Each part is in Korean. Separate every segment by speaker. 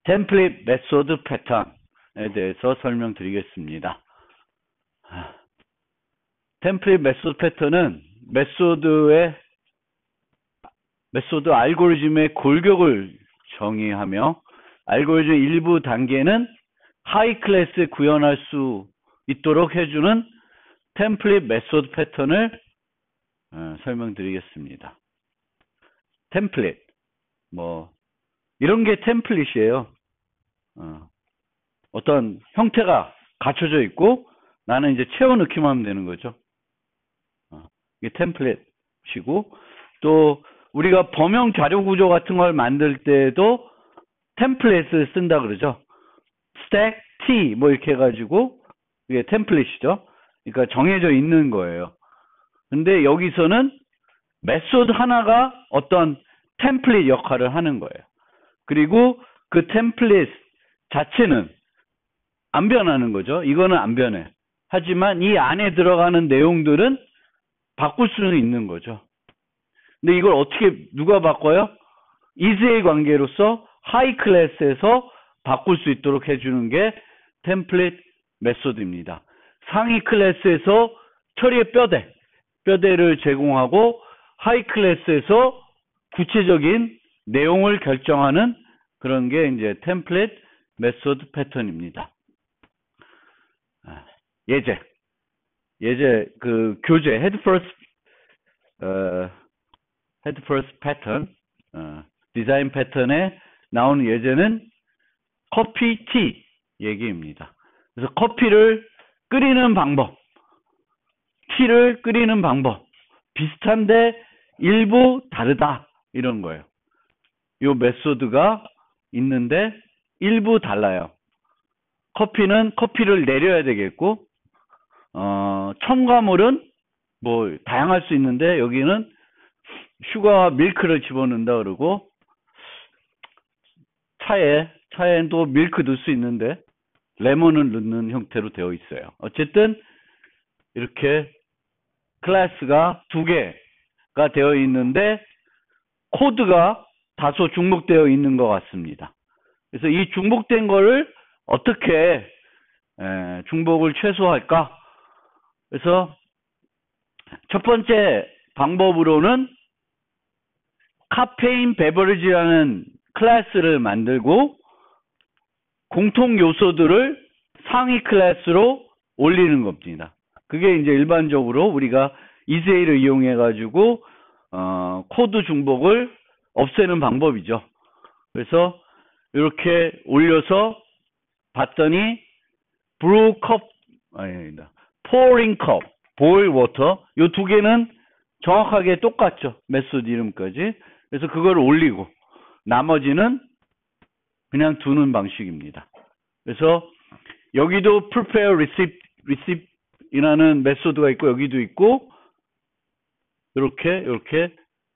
Speaker 1: 템플릿 메소드 패턴에 대해서 설명드리겠습니다. 템플릿 메소드 패턴은 메소드 알고리즘의 골격을 정의하며 알고리즘 일부 단계는 하이 클래스에 구현할 수 있도록 해주는 템플릿 메소드 패턴을 설명드리겠습니다. 템플릿, 이런 게 템플릿이에요. 어떤 형태가 갖춰져 있고 나는 이제 채워 넣기만 하면 되는 거죠. 이게 템플릿이고, 또 우리가 범용 자료 구조 같은 걸 만들 때도 템플릿을 쓴다 그러죠. 스택, T 이렇게 해가지고 이게 템플릿이죠. 그러니까 정해져 있는 거예요. 근데 여기서는 메소드 하나가 어떤 템플릿 역할을 하는 거예요. 그리고 그 템플릿 자체는 안 변하는 거죠. 이거는 안 변해. 하지만 이 안에 들어가는 내용들은 바꿀 수는 있는 거죠. 근데 이걸 어떻게 누가 바꿔요? 이즈의 관계로서 하이 클래스에서 바꿀 수 있도록 해주는 게 템플릿 메소드입니다. 상위 클래스에서 처리의 뼈대를 제공하고 하이 클래스에서 구체적인 내용을 결정하는 그런 게 이제 템플릿 메소드 패턴입니다. 예제 그 교재 헤드 퍼스트 패턴 디자인 패턴에 나오는 예제는 커피 티 얘기입니다. 그래서 커피를 끓이는 방법, 티를 끓이는 방법 비슷한데 일부 다르다 이런 거예요. 요 메소드가 있는데 일부 달라요. 커피는 커피를 내려야 되겠고, 첨가물은 다양할 수 있는데 여기는 슈가와 밀크를 집어넣는다 그러고, 차에는 또 밀크 넣을 수 있는데 레몬을 넣는 형태로 되어 있어요. 어쨌든 이렇게 클래스가 두 개가 되어 있는데 코드가 다소 중복되어 있는 것 같습니다. 그래서 이 중복된 거를 어떻게 중복을 최소화할까? 그래서 첫 번째 방법으로는 카페인 베버리지라는 클래스를 만들고 공통 요소들을 상위 클래스로 올리는 겁니다. 그게 이제 일반적으로 우리가 EasyA를 이용해 가지고 코드 중복을 없애는 방법이죠. 그래서 이렇게 올려서 봤더니 pouring cup, boil water 이 두 개는 정확하게 똑같죠. 메소드 이름까지. 그래서 그걸 올리고 나머지는 그냥 두는 방식입니다. 그래서 여기도 prepare recipe이라는 메소드가 있고 여기도 있고 이렇게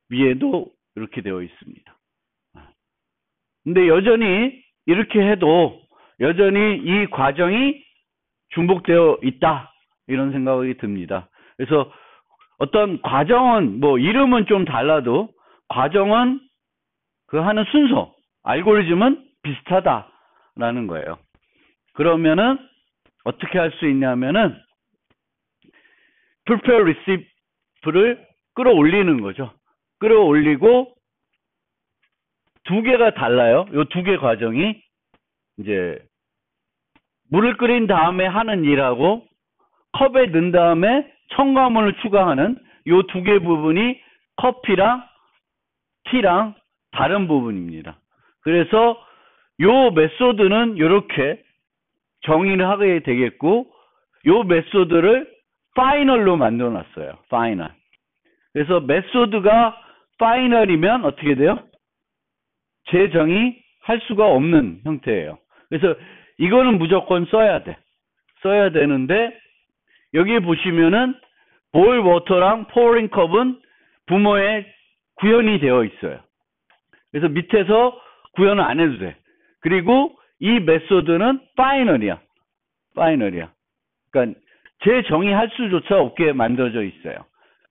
Speaker 1: 위에도 이렇게 되어 있습니다. 근데 여전히 이렇게 해도 여전히 이 과정이 중복되어 있다 이런 생각이 듭니다. 그래서 어떤 과정은 이름은 좀 달라도 과정은 그 하는 순서, 알고리즘은 비슷하다라는 거예요. 그러면은 어떻게 할 수 있냐면은 prepare recipe를 끌어올리는 거죠. 끌어올리고 두 개가 달라요. 이 두 개 과정이 이제 물을 끓인 다음에 하는 일하고 컵에 넣은 다음에 첨가물을 추가하는 이 두 개 부분이 커피랑 티랑 다른 부분입니다. 그래서 이 메소드는 이렇게 정의를 하게 되겠고 이 메소드를 파이널로 만들어 놨어요. 파이널. 그래서 메소드가 파이널이면 어떻게 돼요? 재정의할 수가 없는 형태예요. 그래서 이거는 무조건 써야 되는데 여기 보시면은 boil water랑 pouring cup은 부모에 구현이 되어 있어요. 그래서 밑에서 구현을 안 해도 돼. 그리고 이 메소드는 파이널이야. 그러니까 재정의할 수조차 없게 만들어져 있어요.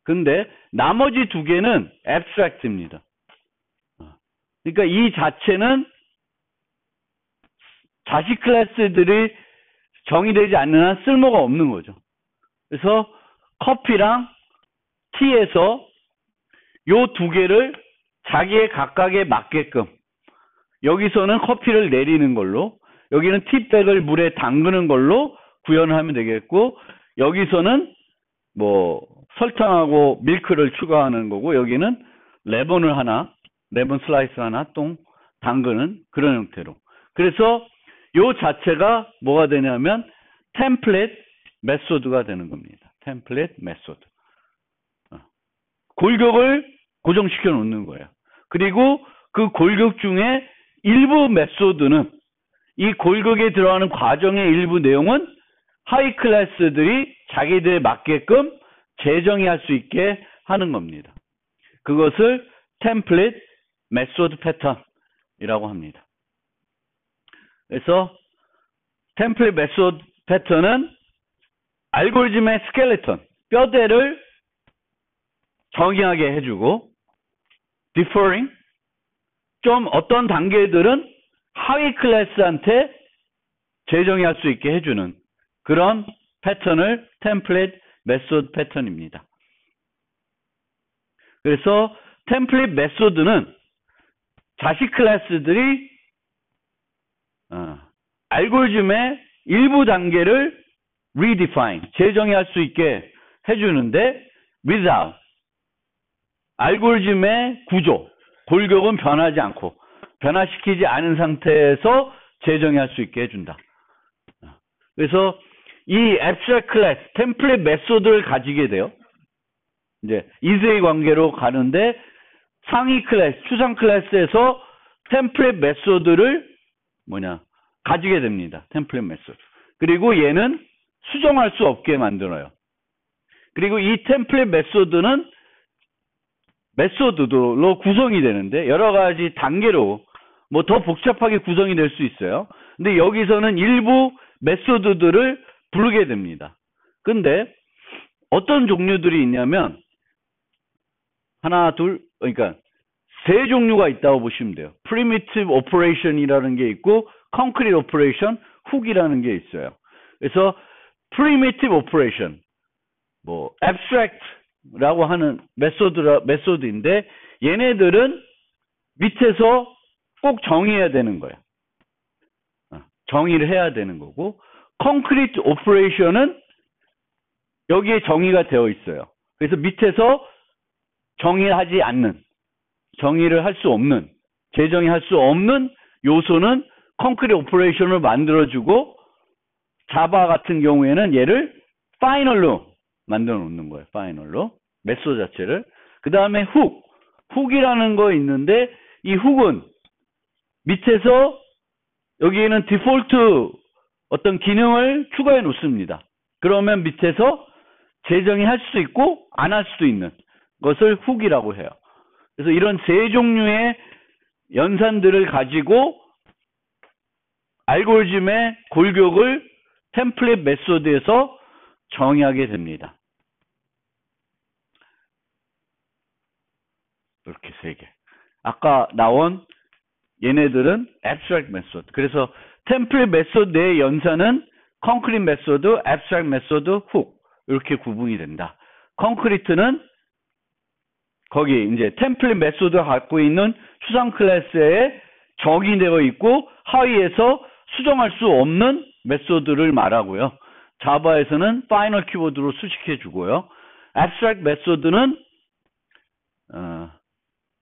Speaker 1: 근데 나머지 두 개는 abstract입니다. 그러니까 이 자체는 자식 클래스들이 정의되지 않는 한 쓸모가 없는 거죠. 그래서 커피랑 티에서 요 두 개를 자기의 각각에 맞게끔 여기서는 커피를 내리는 걸로 여기는 티백을 물에 담그는 걸로 구현을 하면 되겠고 여기서는 뭐 설탕하고 밀크를 추가하는 거고 여기는 레몬 슬라이스 하나 똥 담그는 그런 형태로. 그래서 요 자체가 뭐가 되냐면 템플릿 메소드가 되는 겁니다. 템플릿 메소드. 골격을 고정시켜 놓는 거예요. 그리고 그 골격 중에 일부 메소드는 이 골격에 들어가는 과정의 일부 내용은 하이 클래스들이 자기들에 맞게끔 재정의할 수 있게 하는 겁니다. 그것을 템플릿 메소드 패턴이라고 합니다. 그래서 템플릿 메소드 패턴은 알고리즘의 스켈레톤, 뼈대를 정의하게 해주고 differing, 좀 어떤 단계들은 하위 클래스한테 재정의할 수 있게 해주는 그런 패턴을 템플릿 메소드 패턴입니다. 그래서 템플릿 메소드는 자식 클래스들이 알고리즘의 일부 단계를 redefine, 재정의할 수 있게 해주는데 without, 알고리즘의 구조, 골격은 변하지 않고 변화시키지 않은 상태에서 재정의할 수 있게 해준다. 그래서 이 abstract class, 템플릿 메소드를 가지게 돼요. 이제 이세의 관계로 가는데 상위 클래스, 추상 클래스에서 템플릿 메소드를 가지게 됩니다. 템플릿 메소드. 그리고 얘는 수정할 수 없게 만들어요. 그리고 이 템플릿 메소드는 메소드로 구성이 되는데 여러 가지 단계로 뭐 더 복잡하게 구성이 될 수 있어요. 근데 여기서는 일부 메소드들을 부르게 됩니다. 근데 어떤 종류들이 있냐면 하나, 둘, 그러니까 세 종류가 있다고 보시면 돼요. Primitive Operation이라는 게 있고 Concrete Operation, 훅이라는 게 있어요. 그래서 Primitive Operation, 뭐 Abstract라고 하는 메소드인데 얘네들은 밑에서 꼭 정의해야 되는 거예요. 정의를 해야 되는 거고 Concrete Operation은 여기에 정의가 되어 있어요. 그래서 밑에서 정의하지 않는, 정의를 할 수 없는, 재정의할 수 없는 요소는 Concrete Operation을 만들어주고 자바 같은 경우에는 얘를 파이널로 만들어 놓는 거예요. 파이널로. 메소드 자체를. 그 다음에 훅이라는 거 있는데 이 훅은 밑에서 여기에는 디폴트 어떤 기능을 추가해 놓습니다. 그러면 밑에서 재정의할 수 있고 안 할 수도 있는 것을 훅이라고 해요. 그래서 이런 세 종류의 연산들을 가지고 알고리즘의 골격을 템플릿 메소드에서 정의하게 됩니다. 이렇게 세 개. 아까 나온 얘네들은 abstract 메소드. 그래서 템플릿 메소드 내의 연산은 concrete 메소드, abstract 메소드, 훅 이렇게 구분이 된다. concrete는 거기 이제 템플릿 메소드가 갖고 있는 추상 클래스에 정의되어 있고 하위에서 수정할 수 없는 메소드를 말하고요. 자바에서는 파이널 키워드로 수식해 주고요. abstract 메소드는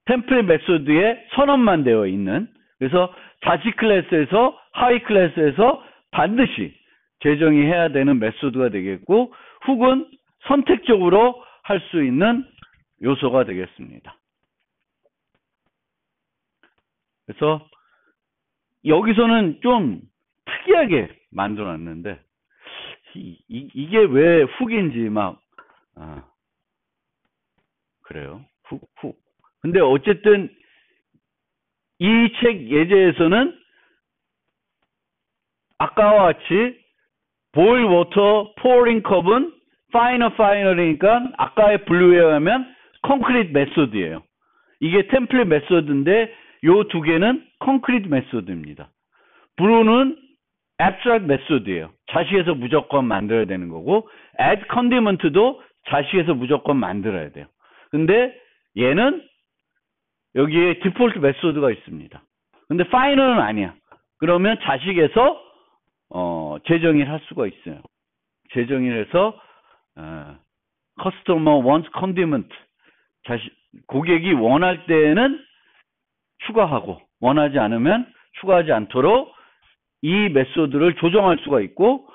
Speaker 1: 템플릿 메소드에 선언만 되어 있는, 그래서 자식 클래스에서 하위 클래스에서 반드시 재정의해야 되는 메소드가 되겠고 훅은 선택적으로 할 수 있는 요소가 되겠습니다. 그래서 여기서는 좀 특이하게 만들어놨는데 이게 왜 훅인지 그래요. 훅. 근데 어쨌든 이 책 예제에서는 아까와 같이 boil water, pouring cup은 파이널이니까 아까의 블루에 의하면 콘크리트 메소드예요. 이게 템플릿 메소드인데 요 두 개는 콘크리트 메소드입니다. 블루는 abstract method예요. 자식에서 무조건 만들어야 되는 거고, add condiment도 자식에서 무조건 만들어야 돼요. 근데 얘는 여기에 디폴트 메소드가 있습니다. 근데 파이널은 아니야. 그러면 자식에서 재정의를 할 수가 있어요. 재정의를 해서 customer wants condiment, 고객이 원할 때에는 추가하고 원하지 않으면 추가하지 않도록 이 메소드를 조정할 수가 있고,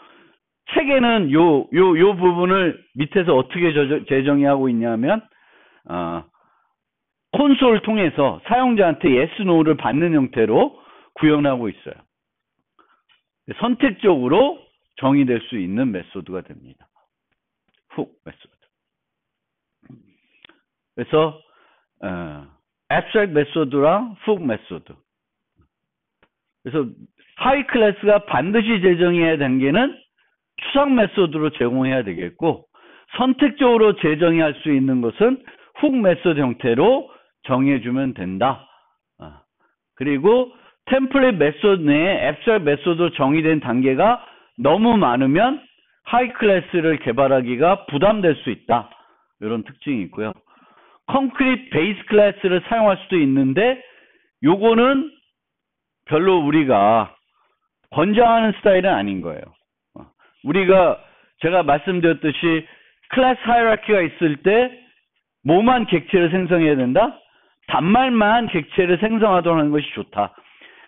Speaker 1: 책에는 요 부분을 밑에서 어떻게 재정의하고 있냐면 콘솔을 통해서 사용자한테 yes, no를 받는 형태로 구현하고 있어요. 선택적으로 정의될 수 있는 메소드가 됩니다. 훅 메소드. 그래서 abstract 메소드랑 훅 메소드. 그래서 하이 클래스가 반드시 재정해야 되는 게는 추상 메소드로 제공해야 되겠고, 선택적으로 재정의할 수 있는 것은 훅 메소드 형태로 정해주면 된다. 그리고 템플릿 메소드 내에 앱스트랙트 메소드로 정의된 단계가 너무 많으면 하이 클래스를 개발하기가 부담될 수 있다. 이런 특징이 있고요. 콘크리트 베이스 클래스를 사용할 수도 있는데, 요거는 별로 우리가 권장하는 스타일은 아닌 거예요. 제가 말씀드렸듯이 클래스 하이라키가 있을 때 뭐만 객체를 생성해야 된다? 단말만 객체를 생성하도록 하는 것이 좋다.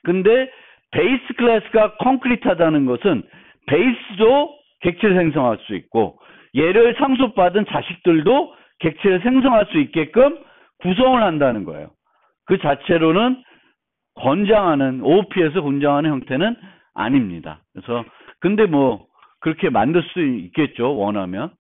Speaker 1: 근데 베이스 클래스가 콘크리트하다는 것은 베이스도 객체를 생성할 수 있고, 얘를 상속받은 자식들도 객체를 생성할 수 있게끔 구성을 한다는 거예요. 그 자체로는 권장하는, OOP에서 권장하는 형태는 아닙니다. 그래서 근데 뭐 그렇게 만들 수 있겠죠, 원하면.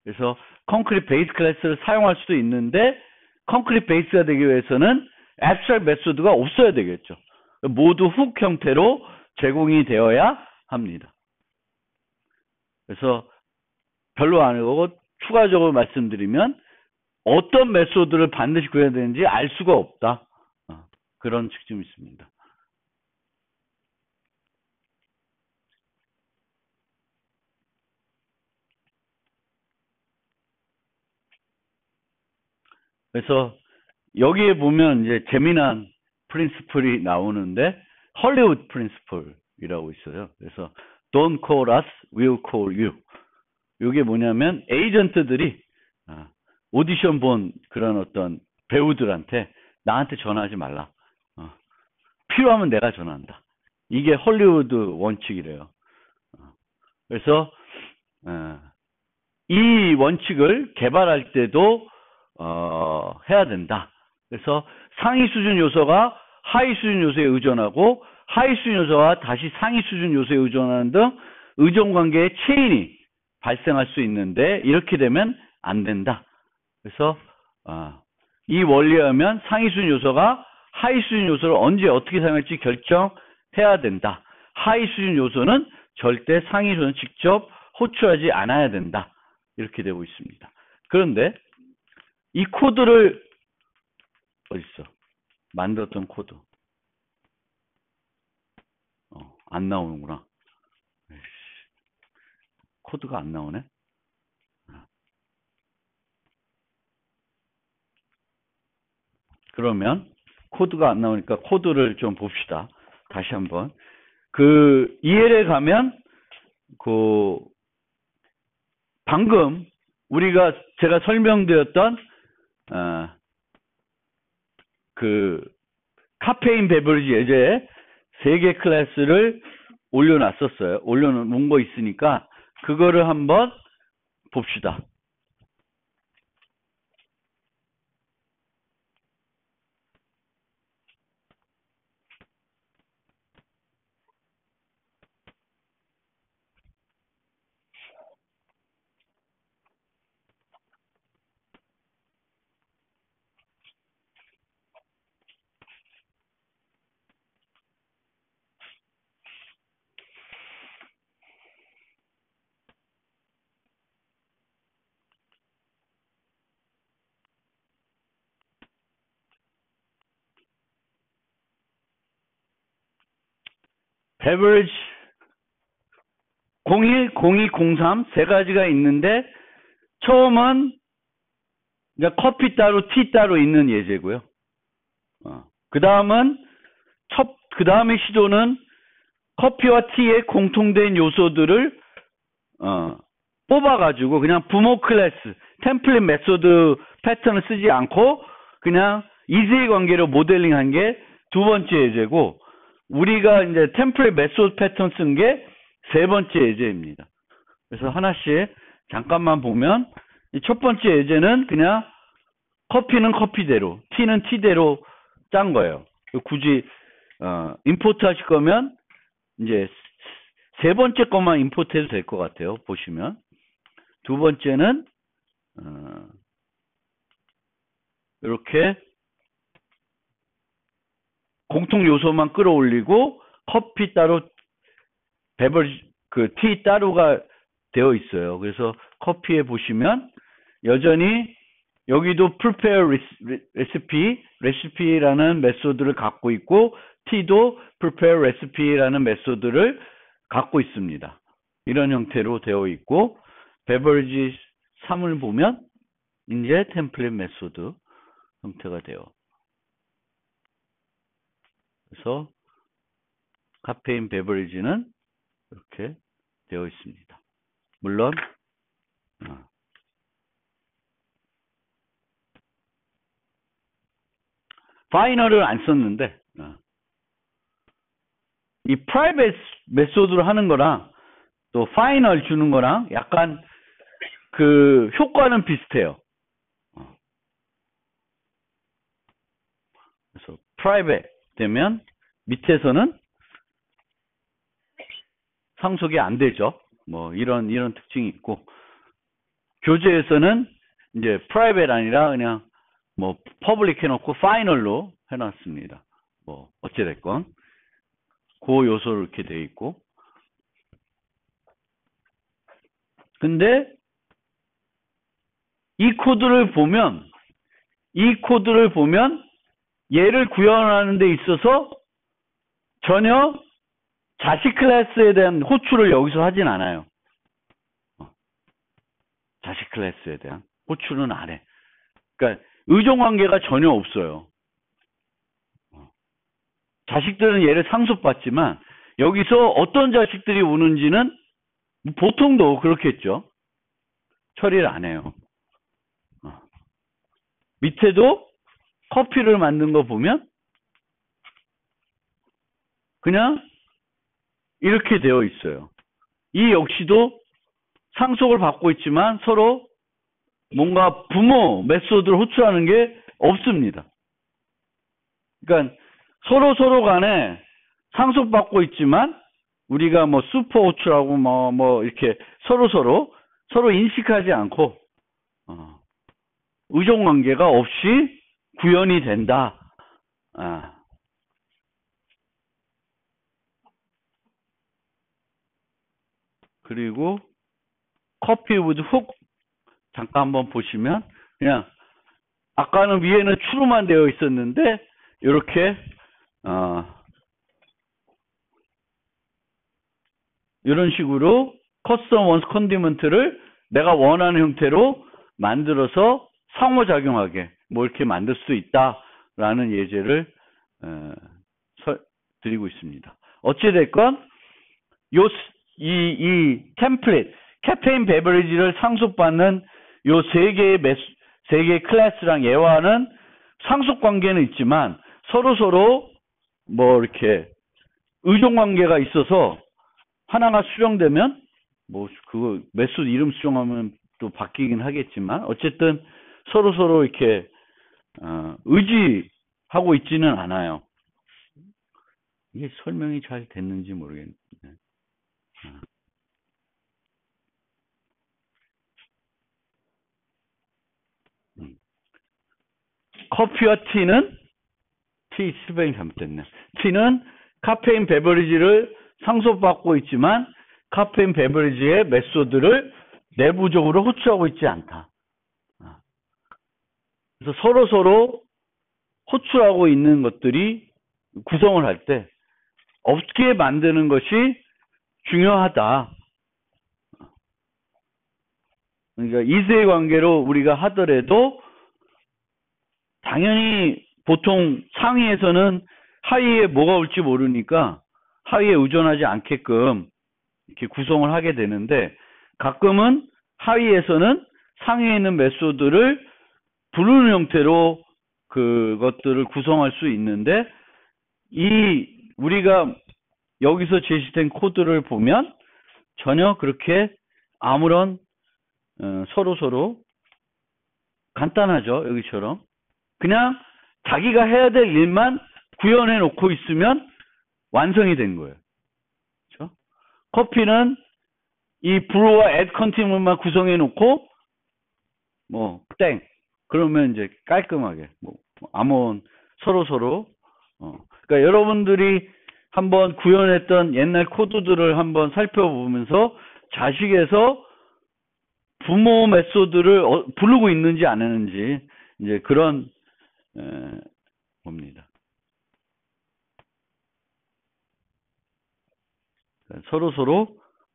Speaker 1: 그래서 콘크리트 베이스 클래스를 사용할 수도 있는데, 콘크리트 베이스가 되기 위해서는 abstract 메소드가 없어야 되겠죠. 모두 훅 형태로 제공이 되어야 합니다. 그래서 별로 안 하고 추가적으로 말씀드리면 어떤 메소드를 반드시 구해야 되는지 알 수가 없다. 그런 특징이 있습니다. 그래서 여기에 보면 이제 재미난 프린시플이 나오는데, 헐리우드 프린시플이라고 있어요. 그래서 don't call us, we'll call you. 이게 뭐냐면 에이전트들이 오디션 본 그런 어떤 배우들한테 나한테 전화하지 말라. 필요하면 내가 전화한다. 이게 헐리우드 원칙이래요. 그래서 이 원칙을 개발할 때도 해야 된다. 그래서 상위 수준 요소가 하위 수준 요소에 의존하고, 하위 수준 요소가 다시 상위 수준 요소에 의존하는 등 의존 관계의 체인이 발생할 수 있는데, 이렇게 되면 안 된다. 그래서 이 원리에 의하면 상위 수준 요소가 하위 수준 요소를 언제 어떻게 사용할지 결정해야 된다. 하위 수준 요소는 절대 상위 수준을 직접 호출하지 않아야 된다. 이렇게 되고 있습니다. 그런데 이 코드를 어딨어? 만들었던 코드. 안 나오는구나. 코드가 안 나오네. 그러면 코드가 안 나오니까 코드를 좀 봅시다. 다시 한번. 그 EL에 가면 방금 제가 설명드렸던 카페인 베버리지 예제에 3개 클래스를 올려놨었어요. 올려놓은 거 있으니까 그거를 한번 봅시다. beverage 01, 02, 03 세 가지가 있는데 처음은 그러니까 커피 따로, 티 따로 있는 예제고요. 그 다음은 그 다음에 시도는 커피와 티의 공통된 요소들을 뽑아가지고 그냥 부모 클래스, 템플릿 메소드 패턴을 쓰지 않고 그냥 이즈의 관계로 모델링한 게 두 번째 예제고 우리가 이제 템플릿 메소드 패턴 쓴 게 세 번째 예제입니다. 그래서 하나씩 잠깐만 보면 첫 번째 예제는 그냥 커피는 커피대로, 티는 티대로 짠 거예요. 굳이 임포트 하실 거면 이제 세 번째 것만 임포트 해도 될 것 같아요. 보시면 두 번째는 이렇게 공통 요소만 끌어올리고 커피 따로 베버리지 티 따로가 되어 있어요. 그래서 커피에 보시면 여전히 여기도 prepare 레시피라는 메소드를 갖고 있고 티도 prepare recipe라는 메소드를 갖고 있습니다. 이런 형태로 되어 있고 베버리지 3을 보면 이제 템플릿 메소드 형태가 돼요. 그래서 카페인 베버리지는 이렇게 되어 있습니다. 물론 파이널을 안 썼는데 이 프라이빗 메소드로 하는 거랑 또 파이널 주는 거랑 약간 그 효과는 비슷해요. 그래서 프라이빗 되면 밑에서는 상속이 안 되죠. 뭐 이런 특징이 있고 교재에서는 이제 프라이빗 아니라 그냥 뭐 퍼블릭 해놓고 파이널로 해놨습니다. 뭐 어찌됐건 그 요소로 이렇게 돼 있고 근데 이 코드를 보면 얘를 구현하는 데 있어서 전혀 자식 클래스에 대한 호출을 여기서 하진 않아요. 자식 클래스에 대한 호출은 안 해. 그러니까 의존관계가 전혀 없어요. 자식들은 얘를 상속받지만 여기서 어떤 자식들이 오는지는 보통도 그렇겠죠. 처리를 안 해요. 밑에도 커피를 만든 거 보면 그냥 이렇게 되어 있어요. 이 역시도 상속을 받고 있지만 서로 뭔가 부모 메소드를 호출하는 게 없습니다. 그러니까 서로 간에 상속받고 있지만 우리가 뭐 슈퍼 호출하고 뭐 이렇게 서로 인식하지 않고 의존 관계가 없이 구현이 된다. 그리고 커피 with 훅 잠깐 한번 보시면 그냥 아까는 위에는 추루만 되어 있었는데 이렇게 이런 식으로 커스텀 원스 컨디먼트를 내가 원하는 형태로 만들어서 상호작용하게 뭐 이렇게 만들 수 있다라는 예제를 드리고 있습니다. 어찌됐건 이 템플릿 카페인 베버리지를 상속받는 요 세 개의 클래스랑 얘와는 상속 관계는 있지만 서로 뭐 이렇게 의존 관계가 있어서 하나가 수정되면 뭐 그거 메소드 이름 수정하면 또 바뀌긴 하겠지만 어쨌든 서로 이렇게 의지하고 있지는 않아요. 이게 설명이 잘 됐는지 모르겠네. 커피와 티는 스펠링 잘못됐네. 티는 카페인 베버리지를 상속받고 있지만 카페인 베버리지의 메소드를 내부적으로 호출하고 있지 않다. 그래서 서로 호출하고 있는 것들이 구성을 할 때 없게 만드는 것이 중요하다. 그러니까 이세 관계로 우리가 하더라도 당연히 보통 상위에서는 하위에 뭐가 올지 모르니까 하위에 의존하지 않게끔 이렇게 구성을 하게 되는데, 가끔은 하위에서는 상위에 있는 메소드를 부르는 형태로 그것들을 구성할 수 있는데, 우리가 여기서 제시된 코드를 보면 전혀 그렇게 아무런 서로 간단하죠. 여기처럼 그냥 자기가 해야 될 일만 구현해 놓고 있으면 완성이 된 거예요. 그렇죠? 커피는 이 브루와 앱 컨티뉴만 구성해 놓고 땡 그러면 이제 깔끔하게 아무 서로 그러니까 여러분들이 한번 구현했던 옛날 코드들을 한번 살펴보면서 자식에서 부모 메소드를 부르고 있는지 안 하는지 이제 그런 겁니다. 서로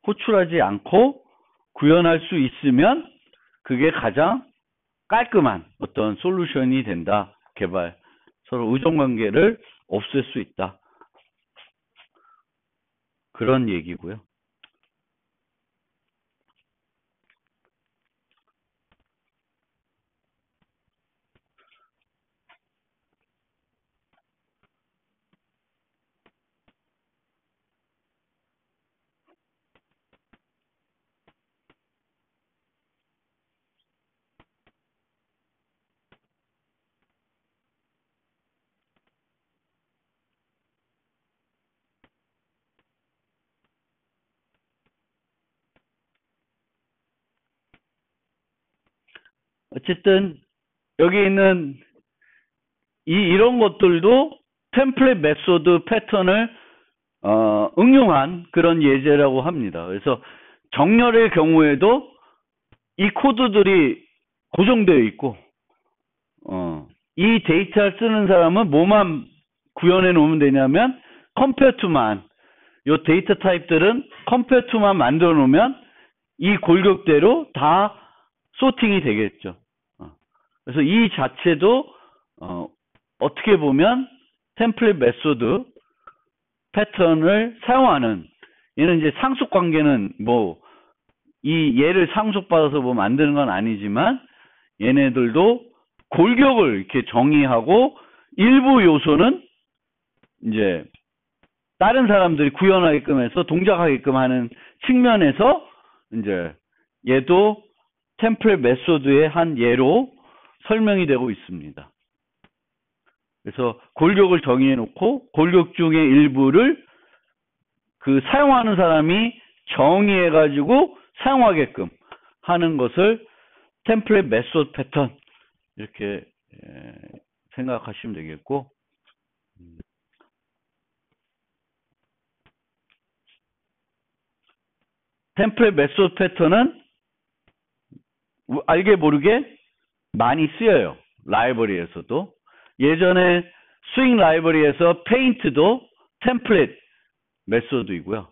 Speaker 1: 호출하지 않고 구현할 수 있으면 그게 가장 깔끔한 어떤 솔루션이 된다. 개발. 서로 의존관계를 없앨 수 있다. 그런 얘기고요. 어쨌든 여기 있는 이런 것들도 템플릿 메소드 패턴을 응용한 그런 예제라고 합니다. 그래서 정렬의 경우에도 이 코드들이 고정되어 있고 이 데이터를 쓰는 사람은 뭐만 구현해 놓으면 되냐면 compare to만, 요 데이터 타입들은 compare to만 만들어 놓으면 이 골격대로 다 소팅이 되겠죠. 그래서 이 자체도 어떻게 보면 템플릿 메소드 패턴을 사용하는, 얘는 이제 상속 관계는 이 얘를 상속받아서 만드는 건 아니지만 얘네들도 골격을 이렇게 정의하고 일부 요소는 이제 다른 사람들이 구현하게끔 해서 동작하게끔 하는 측면에서 이제 얘도 템플릿 메소드의 한 예로 설명이 되고 있습니다. 그래서 골격을 정의해 놓고 골격 중의 일부를 그 사용하는 사람이 정의해 가지고 사용하게끔 하는 것을 템플릿 메소드 패턴 이렇게 생각하시면 되겠고, 템플릿 메소드 패턴은 알게 모르게 많이 쓰여요. 라이브러리에서도. 예전에 스윙 라이브러리에서 페인트도 템플릿 메소드이고요.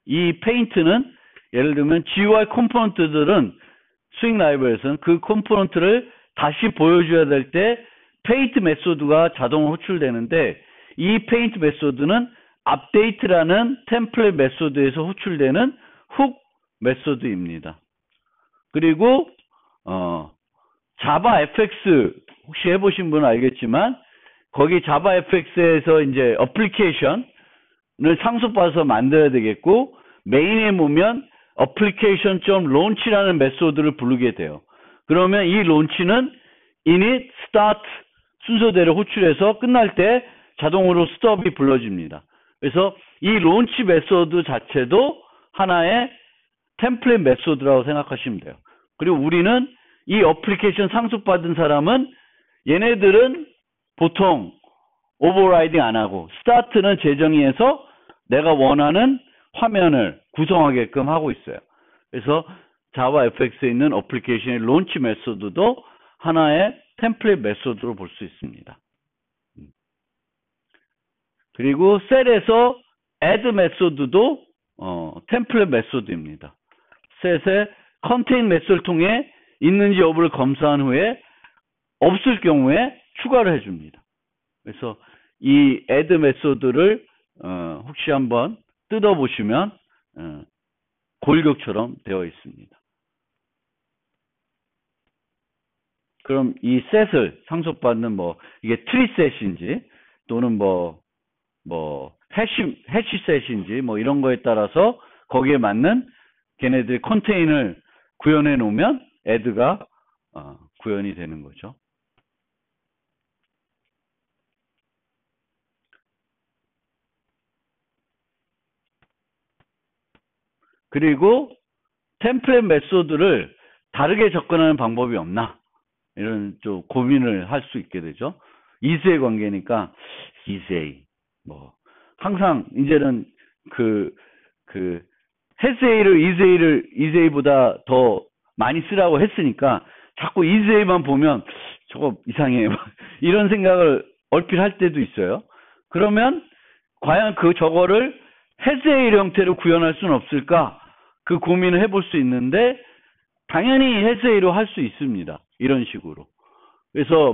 Speaker 1: 이 페인트는 예를 들면 GUI 컴포넌트들은 스윙 라이브러리에서는 그 컴포넌트를 다시 보여줘야 될 때 페인트 메소드가 자동으로 호출되는데, 이 페인트 메소드는 업데이트라는 템플릿 메소드에서 호출되는 훅 메소드입니다. 그리고 자바 FX 혹시 해보신 분은 알겠지만 거기 자바 FX에서 이제 어플리케이션을 상속받아서 만들어야 되겠고, 메인에 보면 application.launch라는 메소드를 부르게 돼요. 그러면 이 launch는 init, start 순서대로 호출해서 끝날 때 자동으로 스톱이 불러집니다. 그래서 이 launch 메소드 자체도 하나의 템플릿 메소드라고 생각하시면 돼요. 그리고 우리는 이 어플리케이션 상속받은 사람은 얘네들은 보통 오버라이딩 안 하고 스타트는 재정의해서 내가 원하는 화면을 구성하게끔 하고 있어요. 그래서 자바 FX에 있는 어플리케이션의 론치 메소드도 하나의 템플릿 메소드로 볼 수 있습니다. 그리고 셀에서 add 메소드도 템플릿 메소드입니다. 셋에 컨테인 메소드를 통해 있는지 여부를 검사한 후에 없을 경우에 추가를 해줍니다. 그래서 이 add 메소드를 혹시 한번 뜯어보시면 골격처럼 되어 있습니다. 그럼 이 셋을 상속받는 이게 트리셋인지 또는 해시셋인지 이런 거에 따라서 거기에 맞는 걔네들이 컨테인을 구현해 놓으면 add가 구현이 되는 거죠. 그리고 템플릿 메소드를 다르게 접근하는 방법이 없나? 이런 좀 고민을 할 수 있게 되죠. 이수의 관계니까 이세이 항상 이제는 헤세이를 이세이보다 더 많이 쓰라고 했으니까 자꾸 이세이만 보면 저거 이상해 이런 생각을 얼핏 할 때도 있어요. 그러면 과연 저거를 헤세이 형태로 구현할 수는 없을까? 그 고민을 해볼 수 있는데 당연히 헤세이로 할 수 있습니다. 이런 식으로. 그래서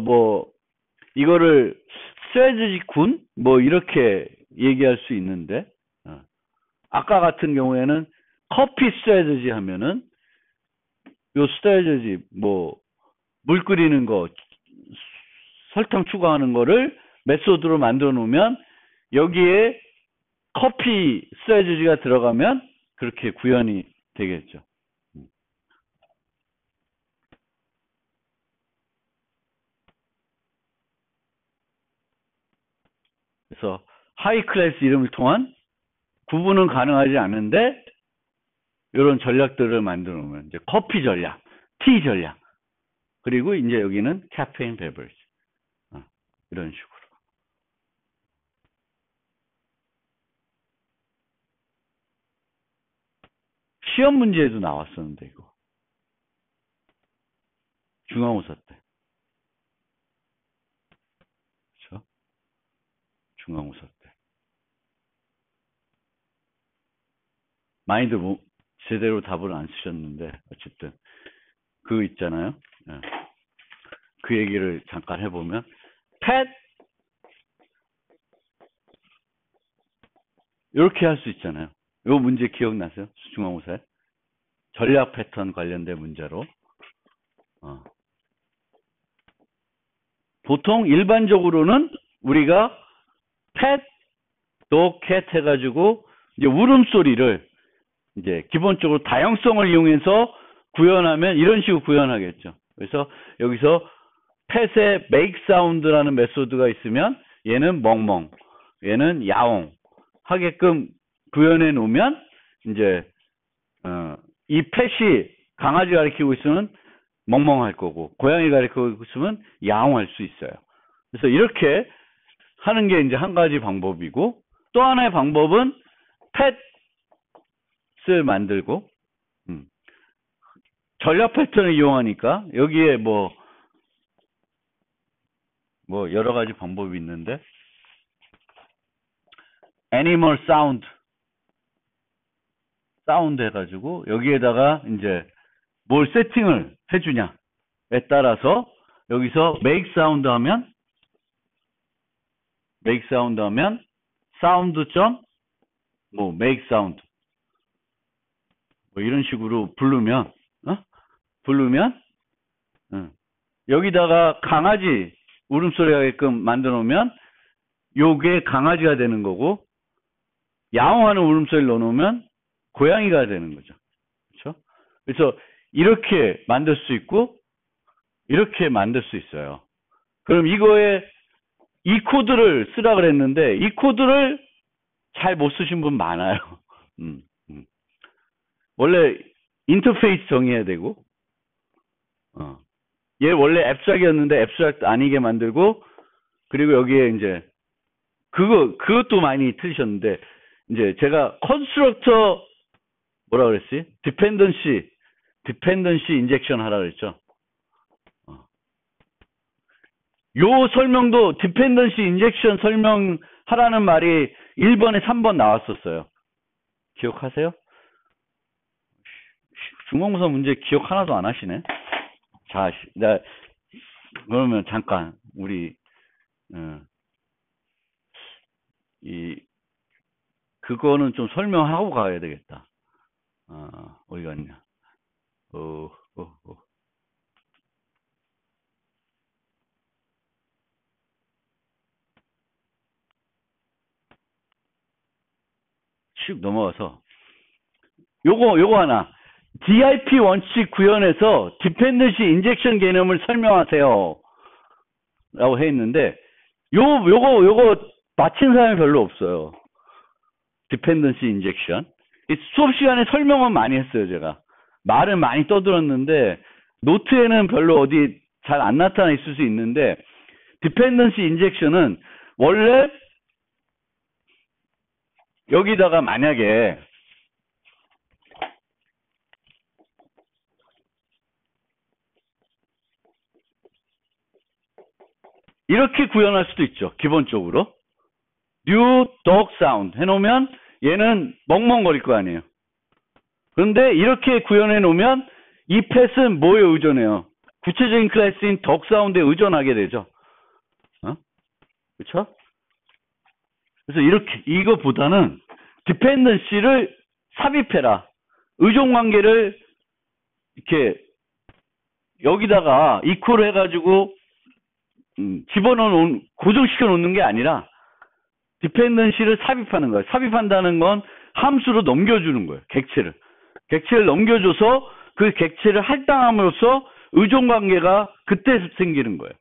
Speaker 1: 이거를 스트래티지 군 이렇게 얘기할 수 있는데 아까 같은 경우에는 커피 스트래티지 하면은 요 스트래티지 물 끓이는 거 설탕 추가하는 거를 메소드로 만들어 놓으면 여기에 커피 스트래티지가 들어가면 그렇게 구현이 되겠죠. 그래서 하이 클래스 이름을 통한 구분은 가능하지 않은데 이런 전략들을 만들어 놓으면 이제 커피 전략, 티 전략, 그리고 이제 여기는 카페인 베버리지 이런 식으로. 시험 문제에도 나왔었는데 이거 중간고사 때. 그렇죠? 중간고사 때. 많이들 제대로 답을 안 쓰셨는데 어쨌든 그 있잖아요. 그 얘기를 잠깐 해보면 펫 이렇게 할 수 있잖아요. 이 문제 기억나세요? 중간고사에 전략 패턴 관련된 문제로 보통 일반적으로는 우리가 펫, dog, cat 해가지고 이제 울음소리를 이제 기본적으로 다양성을 이용해서 구현하면 이런 식으로 구현하겠죠. 그래서 여기서 펫의 make sound라는 메소드가 있으면 얘는 멍멍, 얘는 야옹 하게끔 구현해 놓으면 이제 이 펫이 강아지 가리키고 있으면 멍멍할 거고 고양이 가리키고 있으면 야옹할 수 있어요. 그래서 이렇게 하는 게 이제 한 가지 방법이고 또 하나의 방법은 펫을 만들고 전략 패턴을 이용하니까 여기에 여러 가지 방법이 있는데 애니멀 사운드 해가지고 여기에다가 이제 뭘 세팅을 해주냐에 따라서 여기서 make sound 하면 사운드 점 make sound 이런 식으로 부르면 여기다가 강아지 울음소리 하게끔 만들어 놓으면 요게 강아지가 되는 거고 야옹하는 울음소리를 넣어 놓으면 고양이가 되는 거죠. 그렇죠? 그래서 이렇게 만들 수 있고 이렇게 만들 수 있어요. 그럼 이거에 이 코드를 쓰라 그랬는데 이 코드를 잘 못 쓰신 분 많아요. 원래 인터페이스 정해야 되고 얘 원래 앱스트랙이었는데 앱스트랙 아니게 만들고 그리고 여기에 이제 그것도 많이 틀리셨는데 이제 제가 컨스트럭터 뭐라 그랬지? 디펜던시 인젝션 하라 그랬죠. 요 설명도 디펜던시 인젝션 설명하라는 말이 1번에 3번 나왔었어요. 기억하세요? 중공사 문제 기억 하나도 안 하시네. 자, 그러면 잠깐 우리 그거는 좀 설명하고 가야 되겠다. 어디 갔냐? 슉 넘어가서 요거 하나. DIP 원칙 구현에서 디펜던시 인젝션 개념을 설명하세요. 라고 해 있는데 요거 마친 사람이 별로 없어요. 디펜던시 인젝션. 수업 시간에 설명은 많이 했어요, 제가. 말은 많이 떠들었는데 노트에는 별로 어디 잘 안 나타나 있을 수 있는데 디펜던시 인젝션은 원래 여기다가 만약에 이렇게 구현할 수도 있죠. 기본적으로. new dog sound 해놓으면 얘는 멍멍거릴 거 아니에요. 그런데 이렇게 구현해 놓으면 이 펫은 뭐에 의존해요? 구체적인 클래스인 dog sound에 의존하게 되죠. 그렇죠? 그래서 이거보다는 디펜던시를 삽입해라. 의존 관계를 이렇게 여기다가 이퀄 해가지고 고정시켜 놓는 게 아니라 디펜던시를 삽입하는 거예요. 삽입한다는 건 함수로 넘겨주는 거예요. 객체를 넘겨줘서 그 객체를 할당함으로써 의존 관계가 그때 생기는 거예요.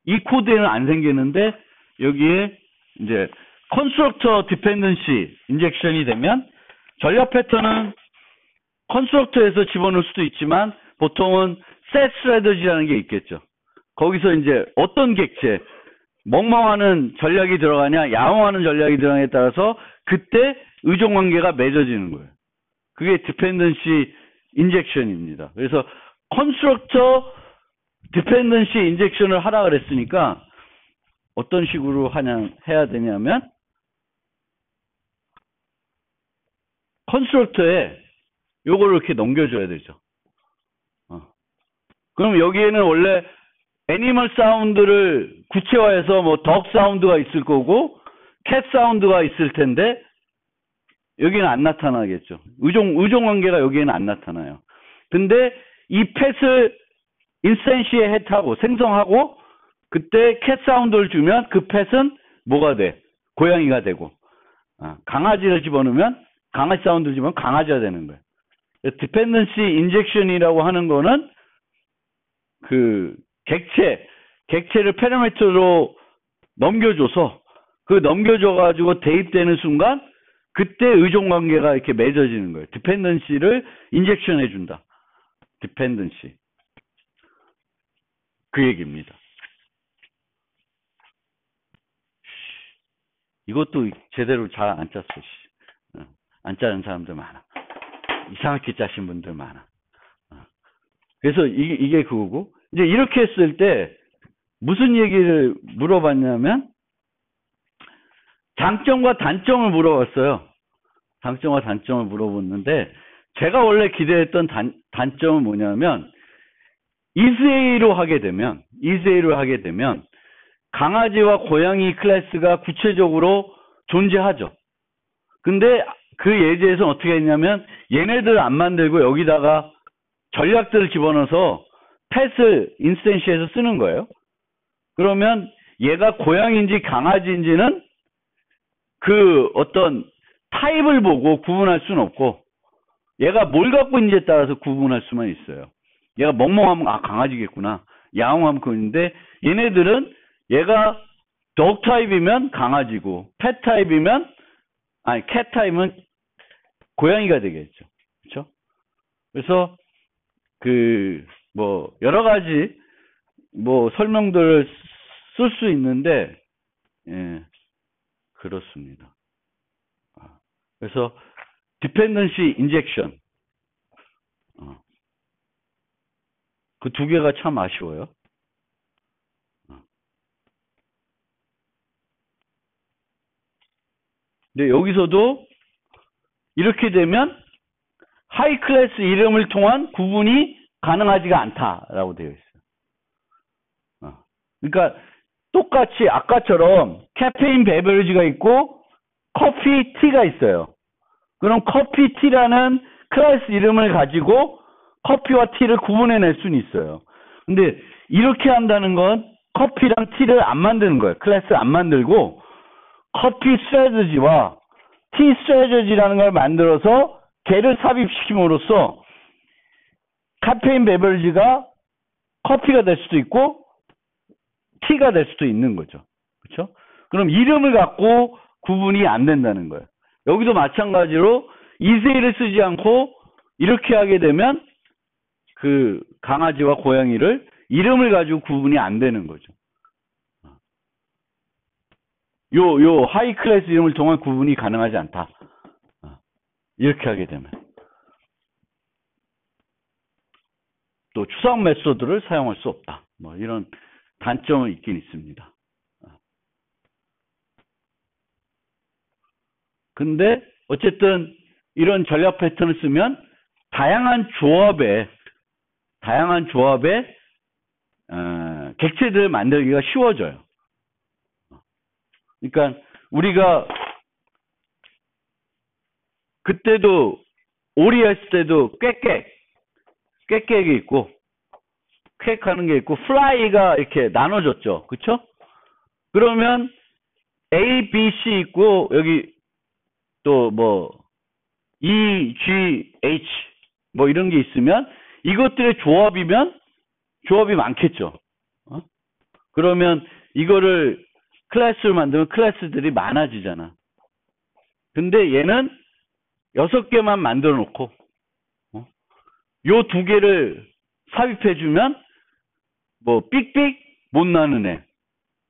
Speaker 1: 이 코드에는 안 생기는데 여기에 이제 컨스트럭터 디펜던시 인젝션이 되면 전략 패턴은 컨스트럭터에서 집어넣을 수도 있지만 보통은 set strategy라는 게 있겠죠. 거기서 이제 어떤 객체, 멍멍하는 전략이 들어가냐, 야옹하는 전략이 들어가냐에 따라서 그때 의존 관계가 맺어지는 거예요. 그게 디펜던시 인젝션입니다. 그래서 컨스트럭터 디펜던시 인젝션을 하라 그랬으니까 어떤 식으로 해야 되냐면 컨스트럭터에 요거를 이렇게 넘겨줘야 되죠. 그럼 여기에는 원래 애니멀 사운드를 구체화해서 뭐 덕 사운드가 있을 거고 캣 사운드가 있을 텐데 여기는 안 나타나겠죠. 의존 관계가 여기에는 안 나타나요. 근데 이 펫을 인스텐시에이트하고 생성하고 그때 캣 사운드를 주면 그 펫은 뭐가 돼? 고양이가 되고 강아지를 집어넣으면 강아지 사운드를 집어넣으면 강아지가 되는 거예요. 디펜던시 인젝션이라고 하는 거는 그 객체를 패러미터로 넘겨줘서 그 넘겨줘가지고 대입되는 순간 그때 의존 관계가 이렇게 맺어지는 거예요. 디펜던시를 인젝션 해준다. 디펜던시. 그 얘기입니다. 이것도 제대로 잘 안 짰어. 안 짜는 사람들 많아. 이상하게 짜신 분들 많아. 그래서 이게 그거고 이제 이렇게 했을 때 무슨 얘기를 물어봤냐면 장점과 단점을 물어봤어요. 장점과 단점을 물어봤는데 제가 원래 기대했던 단점은 뭐냐면 ESA로 하게 되면 강아지와 고양이 클래스가 구체적으로 존재하죠. 근데 그 예제에서는 어떻게 했냐면 얘네들을 안 만들고 여기다가 전략들을 집어넣어서 펫을 인스텐시에서 쓰는 거예요. 그러면 얘가 고양이인지 강아지인지는 그 어떤 타입을 보고 구분할 수는 없고 얘가 뭘 갖고 있는지에 따라서 구분할 수만 있어요. 얘가 멍멍하면 강아지겠구나. 야옹하면 그건데 얘네들은 얘가 dog 타입이면 강아지고 펫 타입이면 캣 타입은 고양이가 되겠죠. 그렇죠? 그래서 뭐 여러 가지 뭐 설명들을 쓸 수 있는데 그렇습니다. 그래서 dependency injection. 그 두 개가 참 아쉬워요. 근데 여기서도 이렇게 되면 하이 클래스 이름을 통한 구분이 가능하지가 않다라고 되어 있어요. 그러니까 똑같이 아까처럼 카페인 베버리지가 있고 커피 티가 있어요. 그럼 커피 티라는 클래스 이름을 가지고 커피와 티를 구분해낼 수는 있어요. 근데 이렇게 한다는 건 커피랑 티를 안 만드는 거예요. 클래스를 안 만들고 커피 스트래티지와 티 스트래티지라는 걸 만들어서 걔를 삽입시킴으로써 카페인 베버리지가 커피가 될 수도 있고 티가 될 수도 있는 거죠. 그렇죠? 그럼 이름을 갖고 구분이 안 된다는 거예요. 여기도 마찬가지로 이세이를 쓰지 않고 이렇게 하게 되면 그 강아지와 고양이를 이름을 가지고 구분이 안 되는 거죠. 요 하이 클래스 이름을 통한 구분이 가능하지 않다. 이렇게 하게 되면. 또 추상 메소드를 사용할 수 없다. 뭐 이런 단점은 있긴 있습니다. 근데 어쨌든 이런 전략 패턴을 쓰면 다양한 조합의 객체들을 만들기가 쉬워져요. 그러니까 우리가 그때도 오리 했을 때도 꽥꽥이 있고 꽥 하는 게 있고 플라이가 이렇게 나눠졌죠. 그쵸? 그러면 A, B, C 있고 여기 또 뭐 E, G, H 뭐 이런 게 있으면 이것들의 조합이 많겠죠. 그러면 이거를 클래스를 만들면 클래스들이 많아지잖아. 근데 얘는 6개만 만들어 놓고 요 2개를 삽입해 주면 뭐 삑삑 못 나는 애,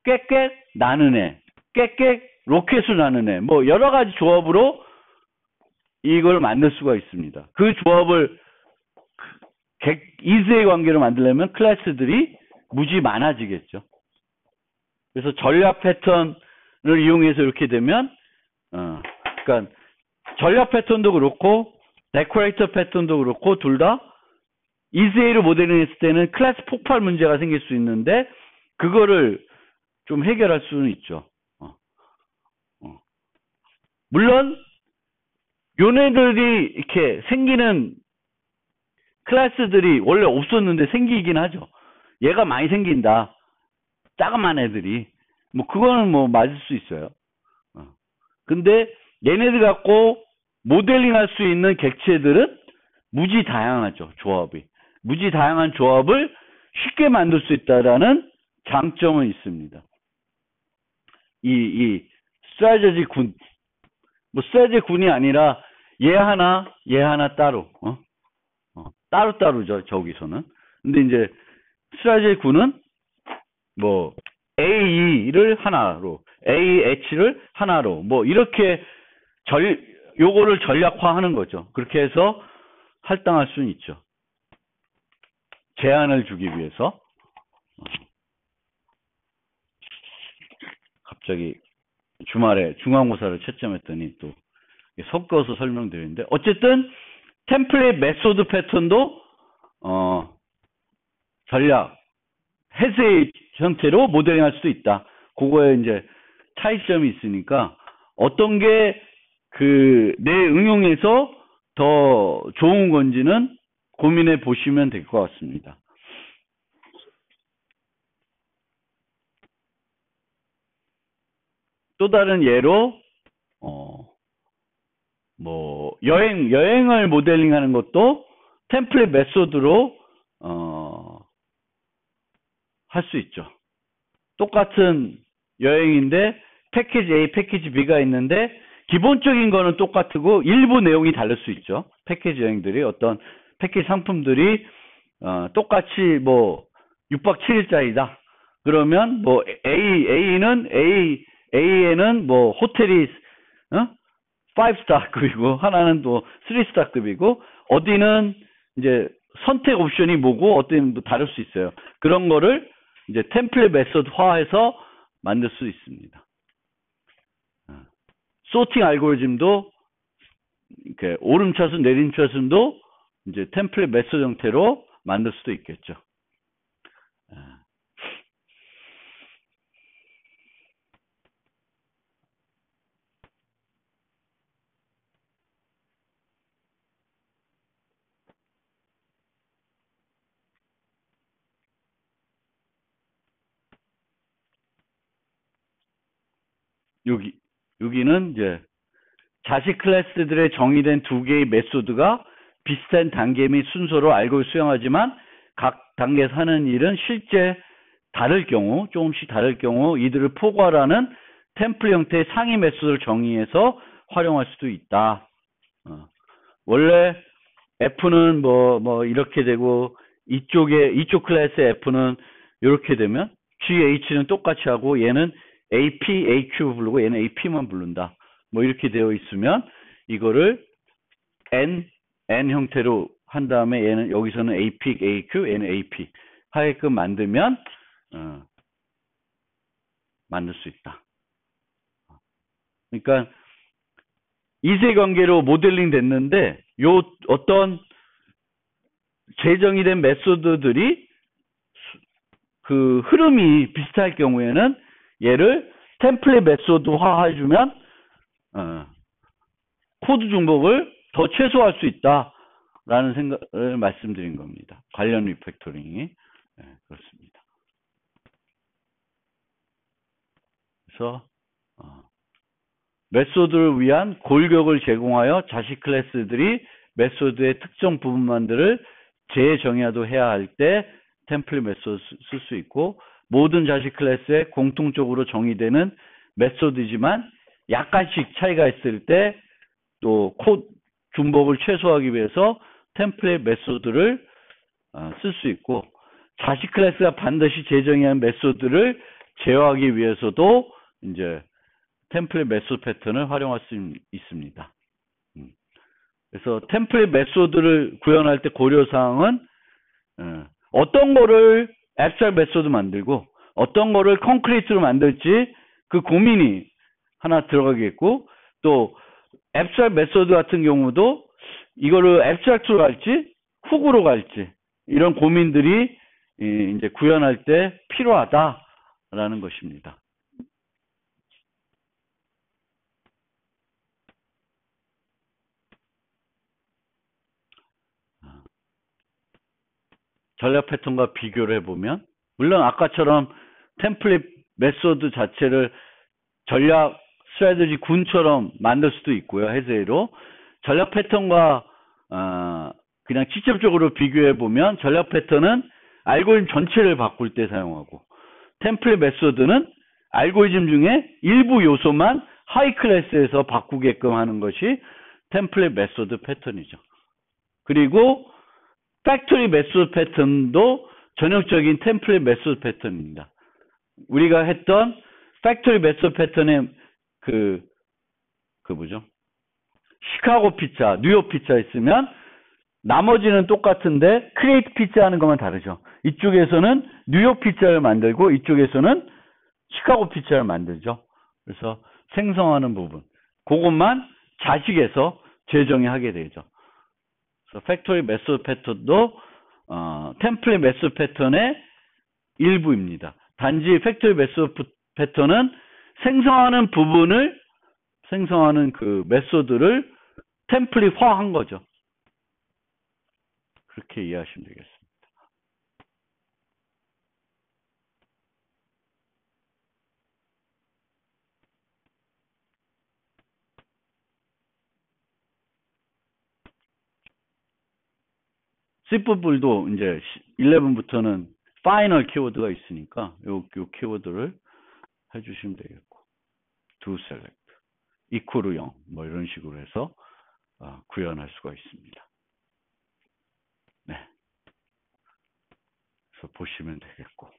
Speaker 1: 꽥꽥 나는 애, 꽥꽥 로켓을 나는 애, 뭐 여러 가지 조합으로 이걸 만들 수가 있습니다. 그 조합을 이세의 관계로 만들려면 클래스들이 무지 많아지겠죠. 그래서 전략 패턴을 이용해서 이렇게 되면 그러니까 전략 패턴도 그렇고 데코레이터 패턴도 그렇고 둘 다 이세이로 모델링 했을 때는 클래스 폭발 문제가 생길 수 있는데 그거를 좀 해결할 수는 있죠. 물론 요네들이 이렇게 생기는 클래스들이 원래 없었는데 생기긴 하죠. 얘가 많이 생긴다. 작은 애들이. 뭐 그거는 뭐 맞을 수 있어요. 근데 얘네들 갖고 모델링 할 수 있는 객체들은 무지 다양하죠. 조합이. 무지 다양한 조합을 쉽게 만들 수 있다라는 장점은 있습니다. 이 스트래티지 군, 뭐 스트래티지 군이 아니라 얘 하나 따로, 따로따로죠, 저기서는. 근데 이제 스트래티지 군은 뭐 A를 하나로, AH를 하나로, 뭐 이렇게 요거를 전략화하는 거죠. 그렇게 해서 할당할 수는 있죠. 제한을 주기 위해서. 갑자기 주말에 중간고사를 채점했더니 또 섞어서 설명드리는데 어쨌든 템플릿 메소드 패턴도 전략 해석 형태로 모델링 할 수도 있다. 그거에 이제 차이점이 있으니까 어떤 게 내 응용에서 더 좋은 건지는 고민해 보시면 될 것 같습니다. 또 다른 예로 뭐 여행을 모델링하는 것도 템플릿 메소드로 할 수 있죠. 똑같은 여행인데 패키지 A, 패키지 B가 있는데 기본적인 거는 똑같고 일부 내용이 다를 수 있죠. 패키지 여행들이 어떤 패키지 상품들이 똑같이 뭐 6박 7일짜리다. 그러면 뭐 A에는 뭐 호텔이 5스타급이고 하나는 또 3스타급이고 어디는 이제 선택 옵션이 뭐고 어디는 또 다를 수 있어요. 그런 거를 이제 템플릿 메소드화해서 만들 수 있습니다. 소팅 알고리즘도 이렇게 오름차순 내림차순도 이제 템플릿 메소드 형태로 만들 수도 있겠죠. 여기는 이제 자식 클래스들의 정의된 두 개의 메소드가 비슷한 단계 및 순서로 알고리즘을 수행하지만 각 단계에서 하는 일은 실제 다를 경우, 조금씩 다를 경우 이들을 포괄하는 템플릿 형태의 상위 메소드를 정의해서 활용할 수도 있다. 원래 F는 뭐 이렇게 되고 이쪽 클래스의 F는 이렇게 되면 GH는 똑같이 하고 얘는 AP, AQ 부르고 얘는 AP만 부른다. 뭐 이렇게 되어 있으면 이거를 N 형태로 한 다음에 얘는 여기서는 AP, AQ, 얘는 AP 하게끔 만들면 만들 수 있다. 그러니까 이세관계로 모델링 됐는데 요 어떤 재정이 된 메소드들이 그 흐름이 비슷할 경우에는 얘를 템플릿 메소드화 해주면 코드 중복을 더 최소화할 수 있다라는 생각을 말씀드린 겁니다. 관련 리팩토링이 그렇습니다. 그래서 메소드를 위한 골격을 제공하여 자식 클래스들이 메소드의 특정 부분만들을 재정의도 해야 할 때 템플릿 메소드 쓸 수 있고 모든 자식 클래스에 공통적으로 정의되는 메소드지만 약간씩 차이가 있을 때 또 코드 중복을 최소화하기 위해서 템플릿 메소드를 쓸 수 있고 자식 클래스가 반드시 재정의한 메소드를 제어하기 위해서도 이제 템플릿 메소드 패턴을 활용할 수 있습니다. 그래서 템플릿 메소드를 구현할 때 고려사항은 어떤 거를 앱스트랙트 메소드 만들고 어떤 거를 콘크리트로 만들지 그 고민이 하나 들어가겠고 또 앱스트랙트 메소드 같은 경우도 이거를 앱스트랙트로 갈지 훅으로 갈지 이런 고민들이 이제 구현할 때 필요하다라는 것입니다. 전략 패턴과 비교를 해보면 물론 아까처럼 템플릿 메소드 자체를 전략 스트래티지 군처럼 만들 수도 있고요. 해제로 전략 패턴과 그냥 직접적으로 비교해 보면 전략 패턴은 알고리즘 전체를 바꿀 때 사용하고 템플릿 메소드는 알고리즘 중에 일부 요소만 하이 클래스에서 바꾸게끔 하는 것이 템플릿 메소드 패턴이죠. 그리고 팩토리 메소드 패턴도 전형적인 템플릿 메소드 패턴입니다. 우리가 했던 팩토리 메소드 패턴의 그 뭐죠? 시카고 피자, 뉴욕 피자 있으면 나머지는 똑같은데 크리에이트 피자 하는 것만 다르죠. 이쪽에서는 뉴욕 피자를 만들고 이쪽에서는 시카고 피자를 만들죠. 그래서 생성하는 부분 그것만 자식에서 재정의하게 되죠. 그래서 팩토리 메소드 패턴도 템플릿 메소드 패턴의 일부입니다. 단지 팩토리 메소드 패턴은 생성하는 부분을 생성하는 그 메소드를 템플릿화한 거죠. 그렇게 이해하시면 되겠습니다. C++도 이제 11부터는 파이널 키워드가 있으니까 요 키워드를 해주시면 되겠고 do select equal 0 뭐 이런 식으로 해서 구현할 수가 있습니다. 네. 그래서 보시면 되겠고